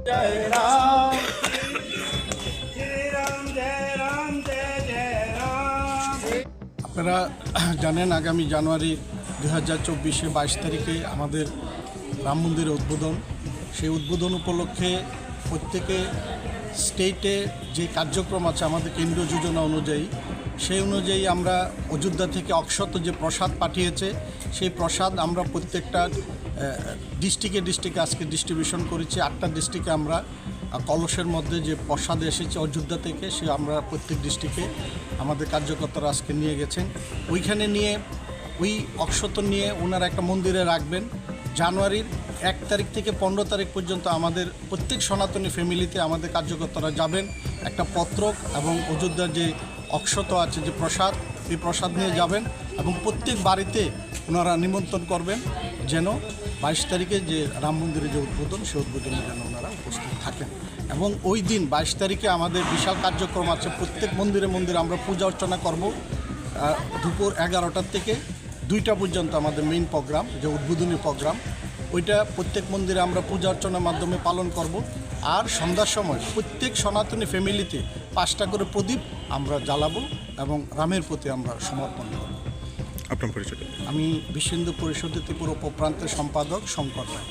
जय राम जय राम जय राम जय जय राम। আপনারা জানেন আগামী জানুয়ারি 2024 22 তারিখে আমাদের রাম মন্দিরের উদ্বোধন। সেই উদ্বোধন উপলক্ষে প্রত্যেকে স্টেটে যে কার্যক্রম আছে আমাদের কেন্দ্রীয় যোজনা অনুযায়ী, সেই অনুযায়ী আমরা অযোধ্যা থেকে অক্ষত যে প্রসাদ পাঠিয়েছে, সেই প্রসাদ আমরা প্রত্যেকটা ডিস্ট্রিক্টে আজকে ডিস্ট্রিবিউশন করেছি। 8টা ডিস্ট্রিক্টে আমরা কলসের মধ্যে যে প্রসাদ এসেছে অযোধ্যা থেকে, সে আমরা প্রত্যেক ডিস্ট্রিক্টে আমাদের কার্যকর্তারা আজকে নিয়ে গেছেন। ওইখানে নিয়ে ওই অক্ষত নিয়ে ওনারা একটা মন্দিরে রাখবেন। জানুয়ারির 1 তারিখ থেকে 15 তারিখ পর্যন্ত আমাদের প্রত্যেক সনাতনী ফ্যামিলিতে আমাদের কার্যকর্তারা যাবেন, একটা পত্রক এবং অযোধ্যার যে অক্ষত আছে যে প্রসাদ, এই প্রসাদ নিয়ে যাবেন এবং প্রত্যেক বাড়িতে ওনারা নিমন্ত্রণ করবেন যেন 22 তারিখে যে রাম মন্দিরের যে উদ্বোধন, সেই উদ্বোধনে যেন ওনারা উপস্থিত থাকেন। এবং ওই দিন 22 তারিখে আমাদের বিশাল কার্যক্রম আছে। প্রত্যেক মন্দিরে আমরা পূজা অর্চনা করব। দুপুর 11টার থেকে 2টা পর্যন্ত আমাদের মেইন প্রোগ্রাম, যে উদ্বোধনী প্রোগ্রাম, ওইটা প্রত্যেক মন্দিরে আমরা পূজা অর্চনার মাধ্যমে পালন করব। আর সন্ধ্যার সময় প্রত্যেক সনাতনী ফ্যামিলিতে 5টা করে প্রদীপ আমরা জ্বালাবো এবং রামের প্রতি আমরা সমর্পণ করব। আপনার পরিচয়? আমি বিশ্ব হিন্দু পরিষদের ত্রিপুরা উপপ্রান্তের সম্পাদক শঙ্কর রায়।